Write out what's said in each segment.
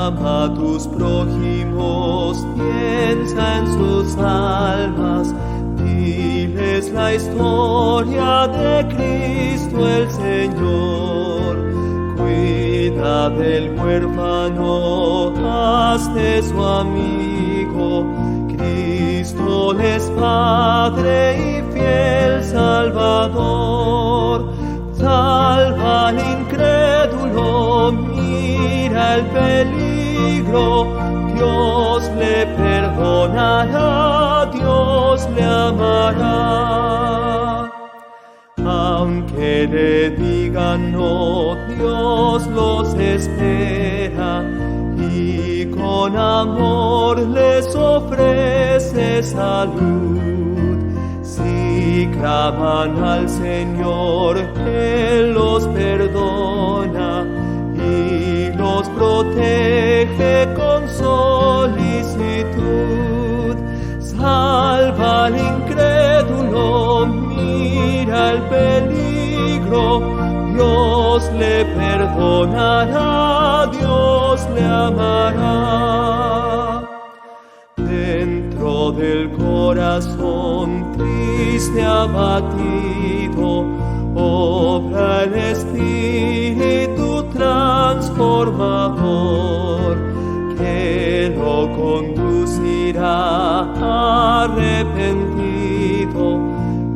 Ama a tus prójimos, piensa en sus almas, diles la historia de Cristo el Señor. Cuida del huérfano, hazte su amigo, Cristo es Padre y fiel Salvador. Salva al incrédulo, mira el peligro, Dios le perdonará, Dios le amará. Aunque le digan no, Dios los espera y con amor les ofrece salud. Si claman al Señor, Él los perdona y los protege con solicitud. Salva al incrédulo, mira el peligro, Dios le perdonará, Dios le amará. Dentro del corazón triste abatido, obra el Espíritu transformador, que lo conducirá arrepentido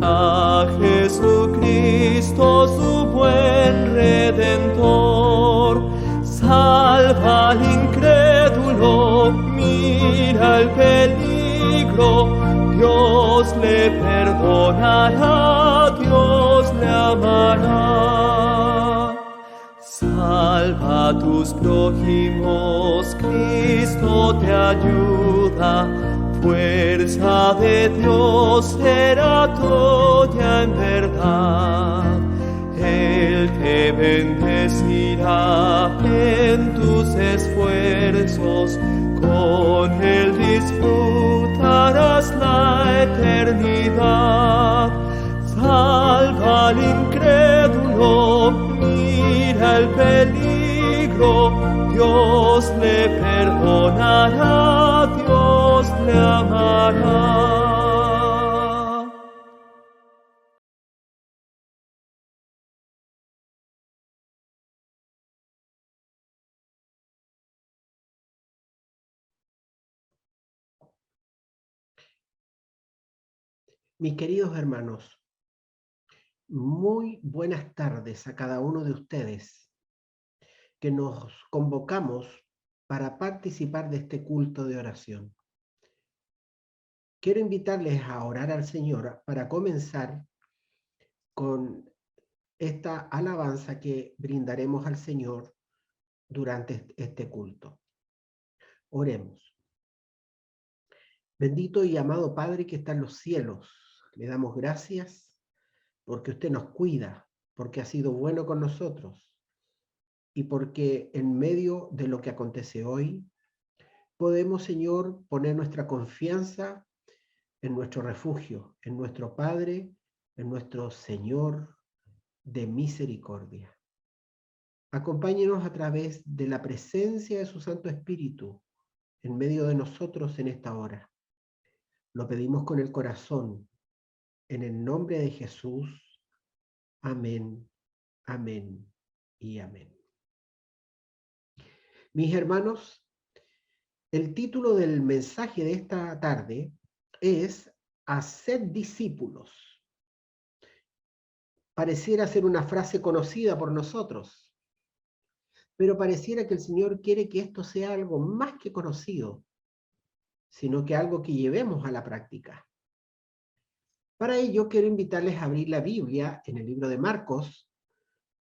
a Jesucristo, su buen Redentor. Salva al incrédulo, mira el peligro, Dios le perdonará, Dios le amará. Salva a tus prójimos, Cristo te ayuda, fuerza de Dios será tuya en verdad. Él te bendecirá en tus esfuerzos, con Él disfrutarás la eternidad. Salva al incrédulo, mira el peligro, Dios le perdonará, Dios le amará. Mis queridos hermanos, muy buenas tardes a cada uno de ustedes que nos convocamos para participar de este culto de oración. Quiero invitarles a orar al Señor para comenzar con esta alabanza que brindaremos al Señor durante este culto. Oremos. Bendito y amado Padre que está en los cielos, le damos gracias porque usted nos cuida, porque ha sido bueno con nosotros y porque en medio de lo que acontece hoy, podemos, Señor, poner nuestra confianza en nuestro refugio, en nuestro Padre, en nuestro Señor de misericordia. Acompáñenos a través de la presencia de su Santo Espíritu en medio de nosotros en esta hora. Lo pedimos con el corazón, en el nombre de Jesús. Amén, amén y amén. Mis hermanos, el título del mensaje de esta tarde es Haced discípulos. Pareciera ser una frase conocida por nosotros, pero pareciera que el Señor quiere que esto sea algo más que conocido, sino que algo que llevemos a la práctica. Para ello quiero invitarles a abrir la Biblia en el libro de Marcos,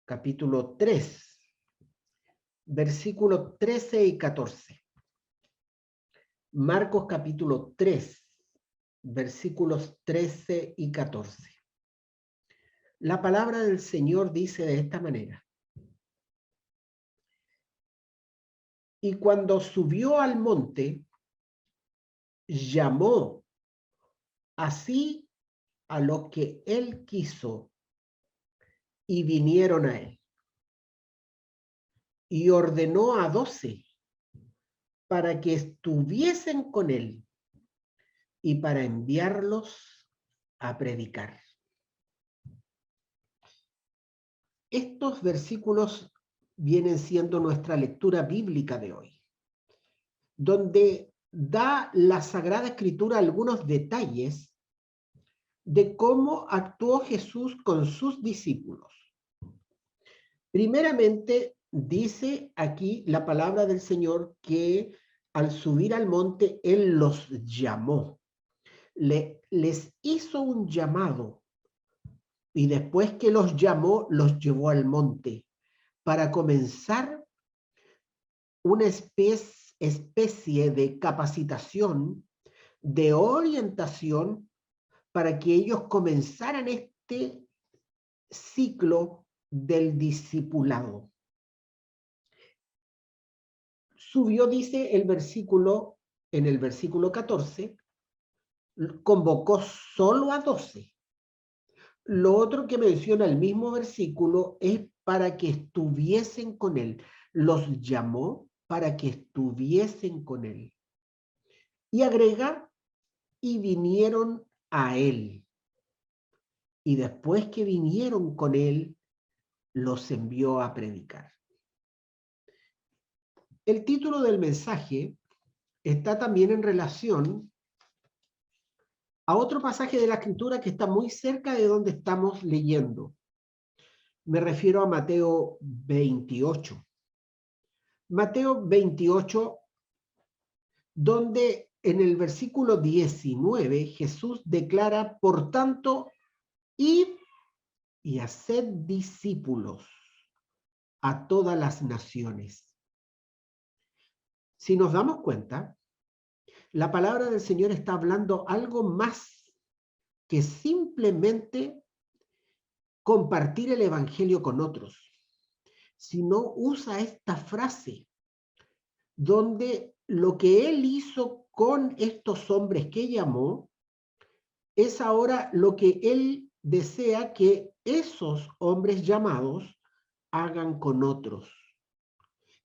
capítulo 3, versículos 13 y 14. Marcos capítulo 3, versículos 13 y 14. La palabra del Señor dice de esta manera: y cuando subió al monte, llamó así a los que él quiso, y vinieron a él. Y ordenó a 12 para que estuviesen con él y para enviarlos a predicar. Estos versículos vienen siendo nuestra lectura bíblica de hoy, donde da la Sagrada Escritura algunos detalles de cómo actuó Jesús con sus discípulos. Primeramente, dice aquí la palabra del Señor que al subir al monte, Él los llamó. Les hizo un llamado y después que los llamó, los llevó al monte para comenzar una especie de capacitación, de orientación, para que ellos comenzaran este ciclo del discipulado. Subió, dice el versículo, en el versículo 14, convocó solo a 12. Lo otro que menciona el mismo versículo es para que estuviesen con él. Los llamó para que estuviesen con él. Y agrega, y vinieron a él. Y después que vinieron con él, los envió a predicar. El título del mensaje está también en relación a otro pasaje de la Escritura que está muy cerca de donde estamos leyendo. Me refiero a Mateo 28. Mateo 28, donde en el versículo 19 Jesús declara, por tanto, id y haced discípulos a todas las naciones. Si nos damos cuenta, la palabra del Señor está hablando algo más que simplemente compartir el evangelio con otros, sino usa esta frase donde lo que él hizo con estos hombres que llamó es ahora lo que él desea que esos hombres llamados hagan con otros.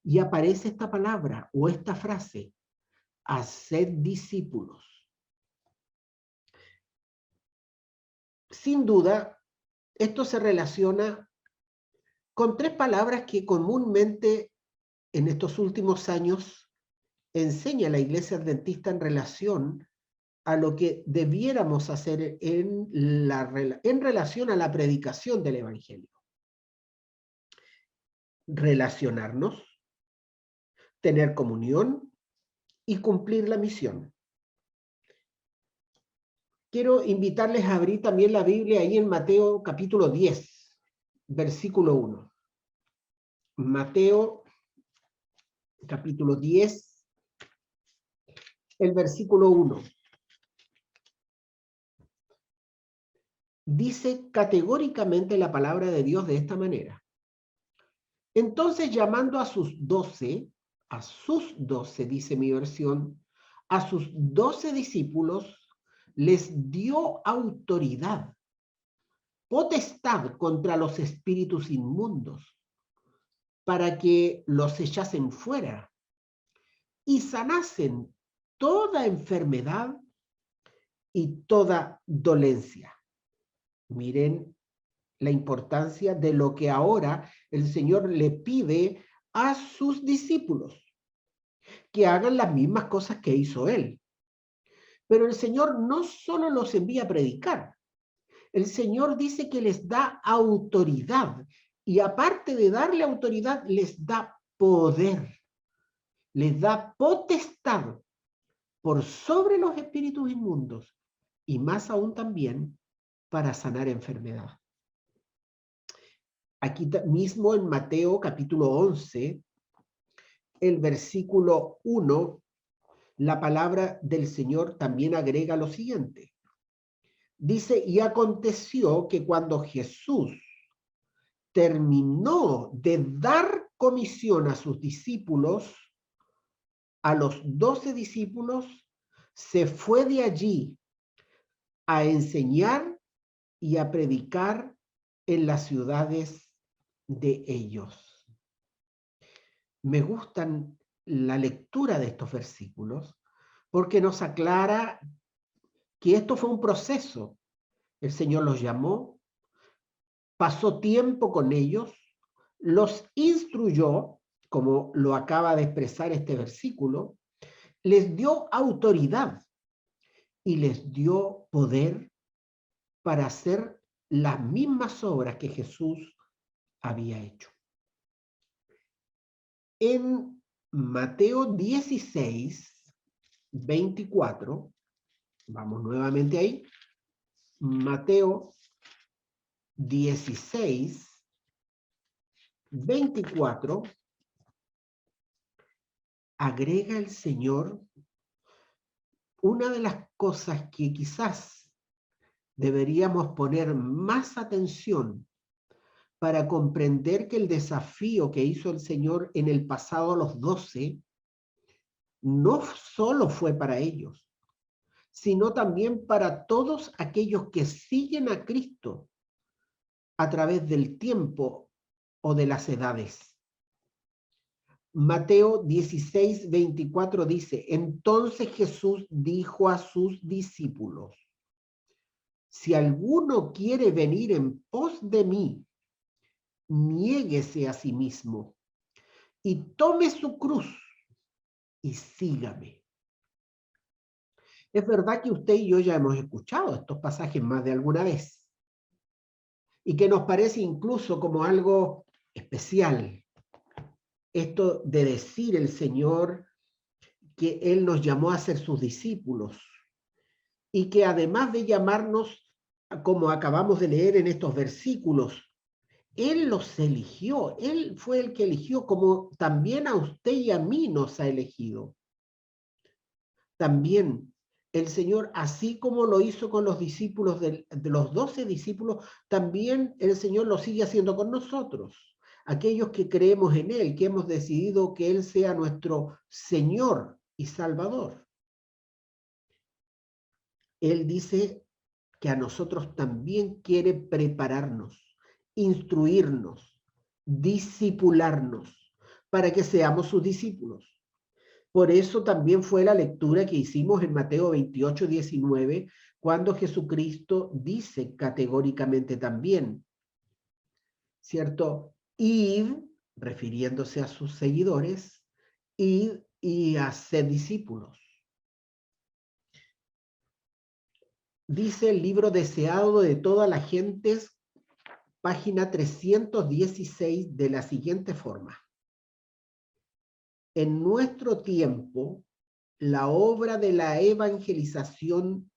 Y aparece esta palabra o esta frase, haced discípulos. Sin duda, esto se relaciona con tres palabras que comúnmente en estos últimos años enseña la Iglesia Adventista en relación a lo que debiéramos hacer en relación a la predicación del Evangelio. Relacionarnos, tener comunión y cumplir la misión. Quiero invitarles a abrir también la Biblia ahí en Mateo capítulo 10, versículo 1. Mateo capítulo 10, el versículo 1. Dice categóricamente la palabra de Dios de esta manera. Entonces, llamando a sus 12, dice mi versión, a sus 12 discípulos, les dio autoridad, potestad contra los espíritus inmundos, para que los echasen fuera y sanasen toda enfermedad y toda dolencia. Miren la importancia de lo que ahora el Señor le pide a sus discípulos, que hagan las mismas cosas que hizo Él. Pero el Señor no solo los envía a predicar, el Señor dice que les da autoridad, y aparte de darle autoridad, les da poder, les da potestad por sobre los espíritus inmundos, y más aún también para sanar enfermedad. Aquí mismo en Mateo capítulo 11, el versículo 1, la palabra del Señor también agrega lo siguiente. Dice, y aconteció que cuando Jesús terminó de dar comisión a sus discípulos, a los 12 discípulos, se fue de allí a enseñar y a predicar en las ciudades de ellos. Me gustan la lectura de estos versículos porque nos aclara que esto fue un proceso. El Señor los llamó, pasó tiempo con ellos, los instruyó, como lo acaba de expresar este versículo, les dio autoridad y les dio poder para hacer las mismas obras que Jesús había hecho. En Mateo 16, 24, vamos nuevamente ahí, Mateo 16, 24, agrega el Señor una de las cosas que quizás deberíamos poner más atención para comprender que el desafío que hizo el Señor en el pasado a los 12 no solo fue para ellos, sino también para todos aquellos que siguen a Cristo a través del tiempo o de las edades. Mateo 16, 24 dice, entonces Jesús dijo a sus discípulos, si alguno quiere venir en pos de mí, niéguese a sí mismo y tome su cruz y sígame. Es verdad que usted y yo ya hemos escuchado estos pasajes más de alguna vez y que nos parece incluso como algo especial esto de decir el Señor que Él nos llamó a ser sus discípulos y que además de llamarnos, como acabamos de leer en estos versículos, Él los eligió, Él fue el que eligió, como también a usted y a mí nos ha elegido. También el Señor, así como lo hizo con los discípulos de los 12 discípulos, también el Señor lo sigue haciendo con nosotros. Aquellos que creemos en Él, que hemos decidido que Él sea nuestro Señor y Salvador. Él dice que a nosotros también quiere prepararnos, instruirnos, discipularnos, para que seamos sus discípulos. Por eso también fue la lectura que hicimos en Mateo 28, 19, cuando Jesucristo dice categóricamente también, ¿cierto? Id, refiriéndose a sus seguidores, id y haced discípulos. Dice el libro deseado de todas las gentes, página 316, de la siguiente forma. En nuestro tiempo, la obra de la evangelización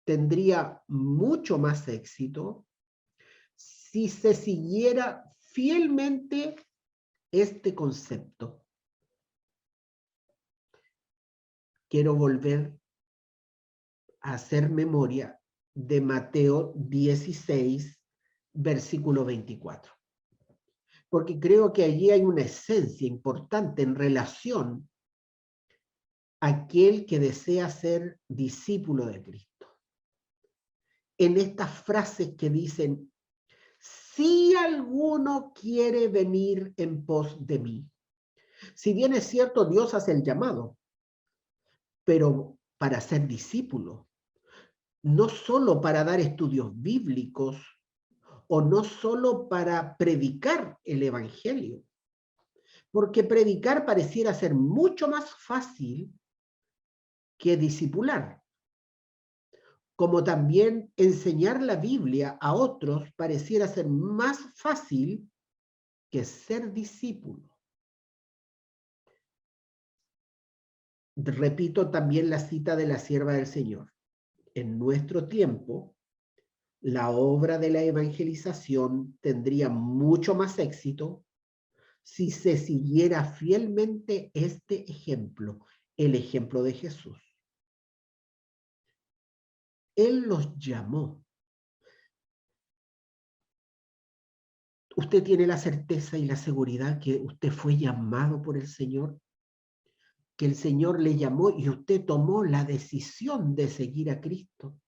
tendría mucho más éxito si se siguiera fielmente este concepto. Quiero volver a hacer memoria de Mateo 16, versículo 24. Porque creo que allí hay una esencia importante en relación a aquel que desea ser discípulo de Cristo. En estas frases que dicen, si alguno quiere venir en pos de mí. Si bien es cierto, Dios hace el llamado, pero para ser discípulo, no solo para dar estudios bíblicos o no solo para predicar el evangelio, porque predicar pareciera ser mucho más fácil que discipular, como también enseñar la Biblia a otros pareciera ser más fácil que ser discípulo. Repito también la cita de la sierva del Señor. En nuestro tiempo, la obra de la evangelización tendría mucho más éxito si se siguiera fielmente este ejemplo, el ejemplo de Jesús. Él los llamó. ¿Usted tiene la certeza y la seguridad que usted fue llamado por el Señor? Que el Señor le llamó y usted tomó la decisión de seguir a Cristo.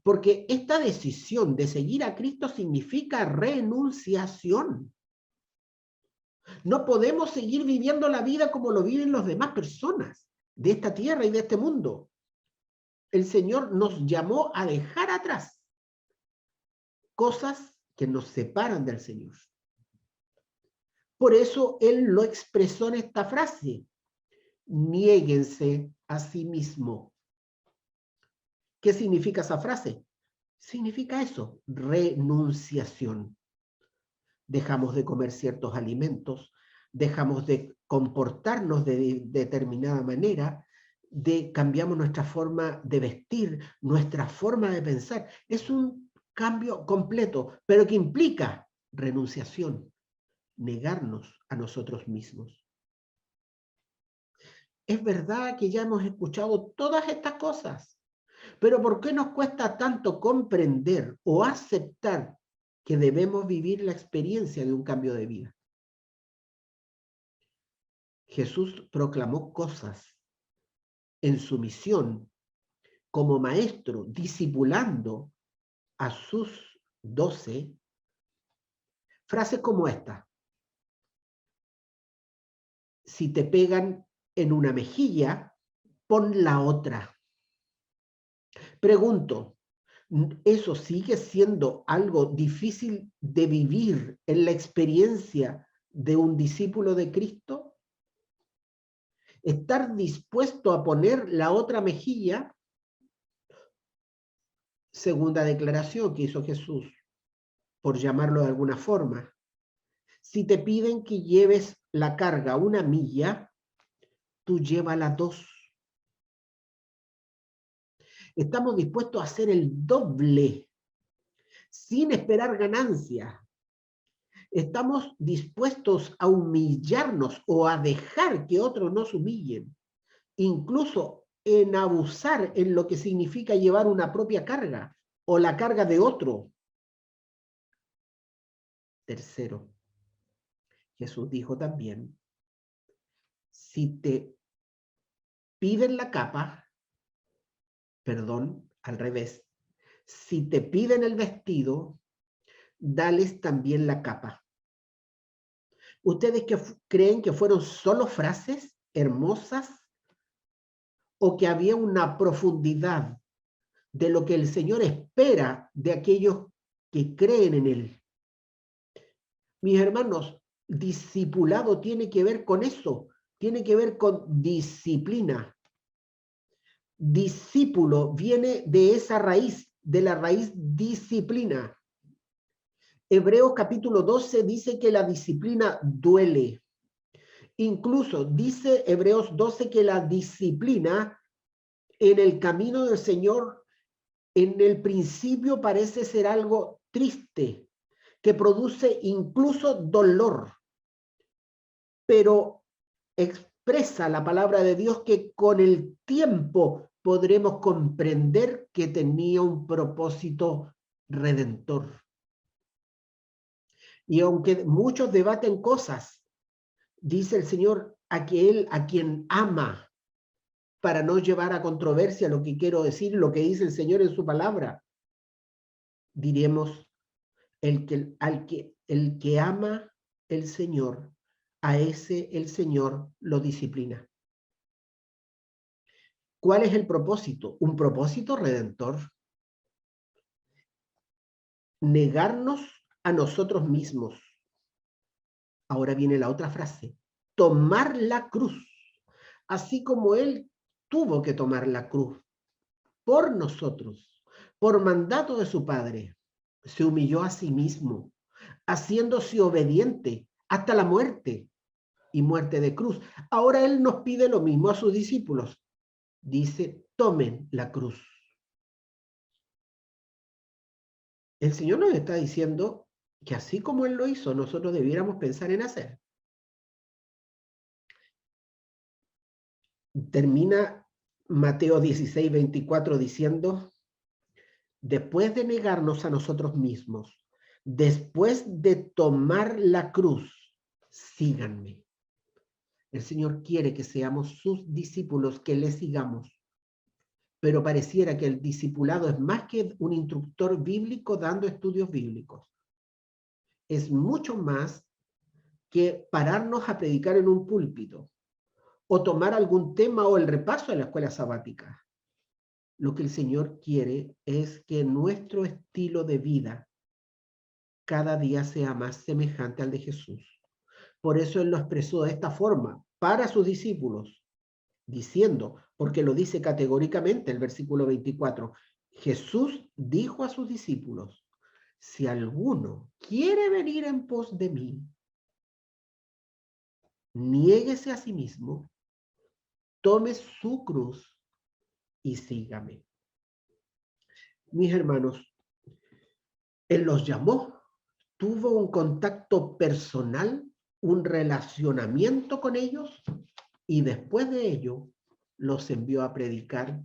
Porque esta decisión de seguir a Cristo significa renunciación. No podemos seguir viviendo la vida como lo viven las demás personas de esta tierra y de este mundo. El Señor nos llamó a dejar atrás cosas que nos separan del Señor. Por eso Él lo expresó en esta frase: niéguense a sí mismo. ¿Qué significa esa frase? Significa eso, renunciación. Dejamos de comer ciertos alimentos, dejamos de comportarnos de determinada manera, cambiamos nuestra forma de vestir, nuestra forma de pensar. Es un cambio completo, pero que implica renunciación, negarnos a nosotros mismos. Es verdad que ya hemos escuchado todas estas cosas, pero ¿por qué nos cuesta tanto comprender o aceptar que debemos vivir la experiencia de un cambio de vida? Jesús proclamó cosas en su misión como maestro, discipulando a sus 12, frases como esta: si te pegan en una mejilla, pon la otra. Pregunto, ¿eso sigue siendo algo difícil de vivir en la experiencia de un discípulo de Cristo? Estar dispuesto a poner la otra mejilla. Segunda declaración que hizo Jesús, por llamarlo de alguna forma: si te piden que lleves la carga 1 milla, tú llévala 2. Estamos dispuestos a hacer el doble, sin esperar ganancias. Estamos dispuestos a humillarnos o a dejar que otros nos humillen, incluso en abusar en lo que significa llevar una propia carga o la carga de otro. Tercero, Jesús dijo también: si te piden la capa, perdón, al revés, si te piden el vestido, dales también la capa. ¿Ustedes creen que fueron solo frases hermosas o que había una profundidad de lo que el Señor espera de aquellos que creen en Él? Mis hermanos, discipulado tiene que ver con eso, tiene que ver con disciplina. Discípulo viene de esa raíz, de la raíz disciplina. Hebreos capítulo 12 dice que la disciplina duele. Incluso dice Hebreos 12 que la disciplina en el camino del Señor en el principio parece ser algo triste, que produce incluso dolor, pero expresa la palabra de Dios que con el tiempo podremos comprender que tenía un propósito redentor. Y aunque muchos debaten cosas, dice el Señor a quien ama, para no llevar a controversia lo que quiero decir, lo que dice el Señor en su palabra, diremos: el que ama el Señor, a ese el Señor lo disciplina. ¿Cuál es el propósito? Un propósito redentor. Negarnos a nosotros mismos. Ahora viene la otra frase: tomar la cruz, así como Él tuvo que tomar la cruz por nosotros, por mandato de su Padre. Se humilló a sí mismo, haciéndose obediente hasta la muerte, y muerte de cruz. Ahora Él nos pide lo mismo a sus discípulos. Dice: tomen la cruz. El Señor nos está diciendo que así como Él lo hizo, nosotros debiéramos pensar en hacer. Termina Mateo 16, 24 diciendo: después de negarnos a nosotros mismos, después de tomar la cruz, síganme. El Señor quiere que seamos sus discípulos, que le sigamos. Pero pareciera que el discipulado es más que un instructor bíblico dando estudios bíblicos. Es mucho más que pararnos a predicar en un púlpito o tomar algún tema o el repaso de la escuela sabática. Lo que el Señor quiere es que nuestro estilo de vida cada día sea más semejante al de Jesús. Por eso Él lo expresó de esta forma para sus discípulos, diciendo, porque lo dice categóricamente el versículo 24, Jesús dijo a sus discípulos, si alguno quiere venir en pos de mí, niéguese a sí mismo, tome su cruz y sígame. Mis hermanos, Él los llamó, tuvo un contacto personal, un relacionamiento con ellos y después de ello los envió a predicar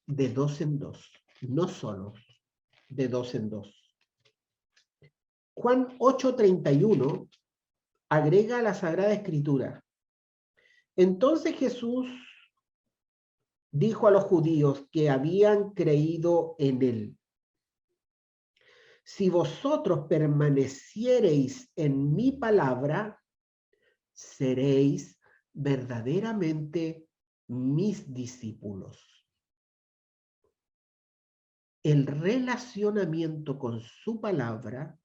de dos en dos, no solos, de dos en dos. Juan 8:31 agrega a la Sagrada Escritura. Entonces Jesús dijo a los judíos que habían creído en él, si vosotros permaneciereis en mi palabra, seréis verdaderamente mis discípulos. El relacionamiento con su palabra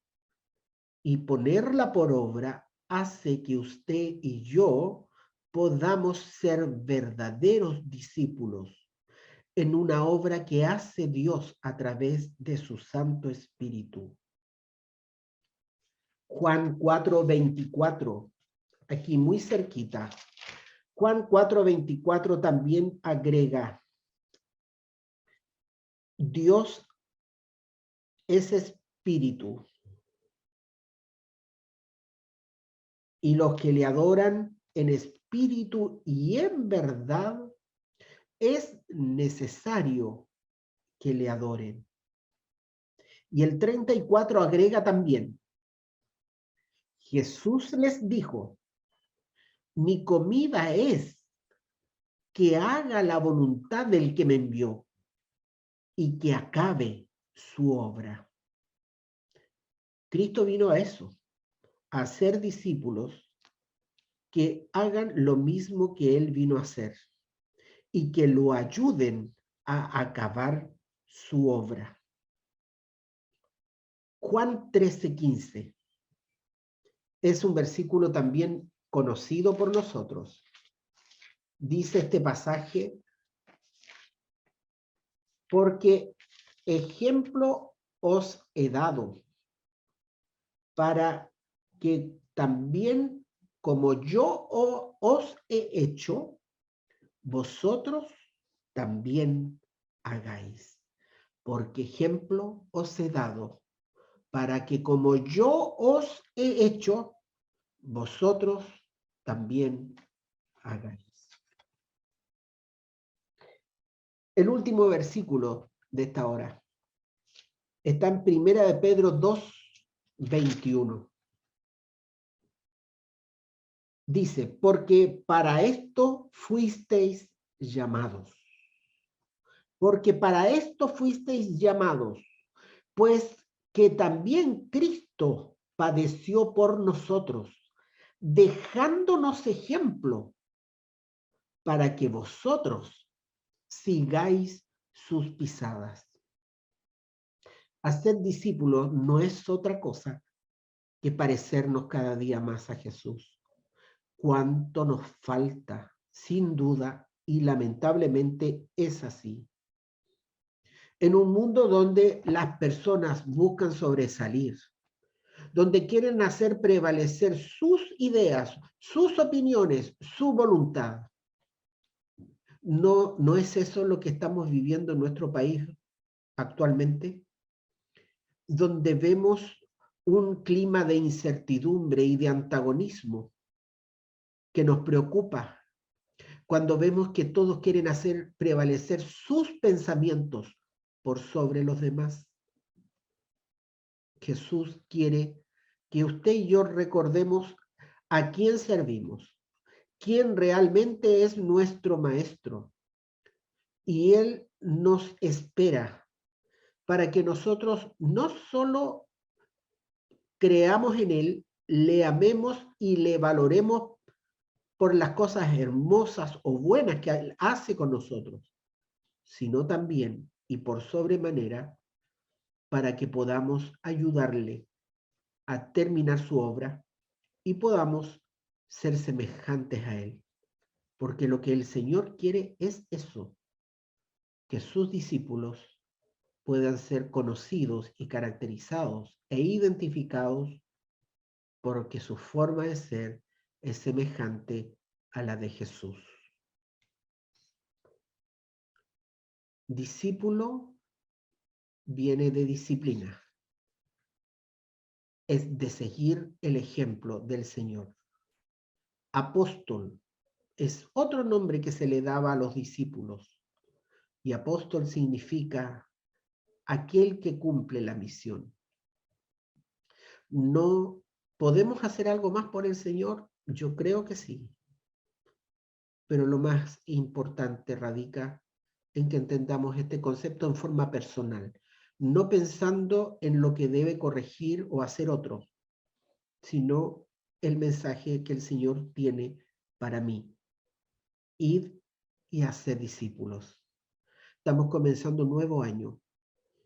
y ponerla por obra hace que usted y yo podamos ser verdaderos discípulos en una obra que hace Dios a través de su Santo Espíritu. Juan 4:24, aquí muy cerquita. Juan 4:24 también agrega, Dios es espíritu, y los que le adoran en espíritu y en verdad, es necesario que le adoren. Y el 34 agrega también, Jesús les dijo, mi comida es que haga la voluntad del que me envió y que acabe su obra. Cristo vino a eso, a hacer discípulos que hagan lo mismo que Él vino a hacer y que lo ayuden a acabar su obra. Juan 13:15 es un versículo también conocido por nosotros. Dice este pasaje, porque ejemplo os he dado, para que también como yo os he hecho, vosotros también hagáis. Porque ejemplo os he dado, para que como yo os he hecho, vosotros también hagáis. El último versículo de esta hora está en 1 de Pedro 2:21. Dice, porque para esto fuisteis llamados. Porque para esto fuisteis llamados, pues que también Cristo padeció por nosotros, dejándonos ejemplo para que vosotros sigáis sus pisadas. Hacer discípulos no es otra cosa que parecernos cada día más a Jesús. Cuánto nos falta, sin duda, y lamentablemente es así. En un mundo donde las personas buscan sobresalir, donde quieren hacer prevalecer sus ideas, sus opiniones, su voluntad. ¿No es eso lo que estamos viviendo en nuestro país actualmente? Donde vemos un clima de incertidumbre y de antagonismo que nos preocupa, cuando vemos que todos quieren hacer prevalecer sus pensamientos por sobre los demás. Jesús quiere que usted y yo recordemos a quién servimos, quién realmente es nuestro maestro. Y Él nos espera para que nosotros no solo creamos en Él, le amemos y le valoremos por las cosas hermosas o buenas que Él hace con nosotros, sino también y por sobremanera para que podamos ayudarle a terminar su obra y podamos ser semejantes a Él. Porque lo que el Señor quiere es eso, que sus discípulos puedan ser conocidos y caracterizados e identificados porque su forma de ser es semejante a la de Jesús. Discípulo viene de disciplina, es de seguir el ejemplo del Señor. Apóstol es otro nombre que se le daba a los discípulos, y apóstol significa aquel que cumple la misión. ¿No podemos hacer algo más por el Señor? Yo creo que sí, pero lo más importante radica en que entendamos este concepto en forma personal, no pensando en lo que debe corregir o hacer otro, sino el mensaje que el Señor tiene para mí. Id y hacer discípulos. Estamos comenzando un nuevo año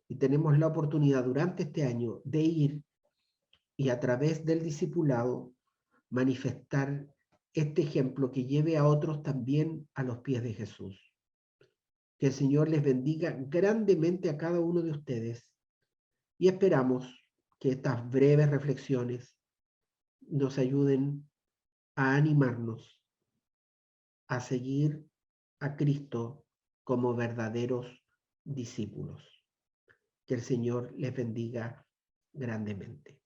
y tenemos la oportunidad durante este año de ir y a través del discipulado manifestar este ejemplo que lleve a otros también a los pies de Jesús. Que el Señor les bendiga grandemente a cada uno de ustedes y esperamos que estas breves reflexiones nos ayuden a animarnos a seguir a Cristo como verdaderos discípulos. Que el Señor les bendiga grandemente.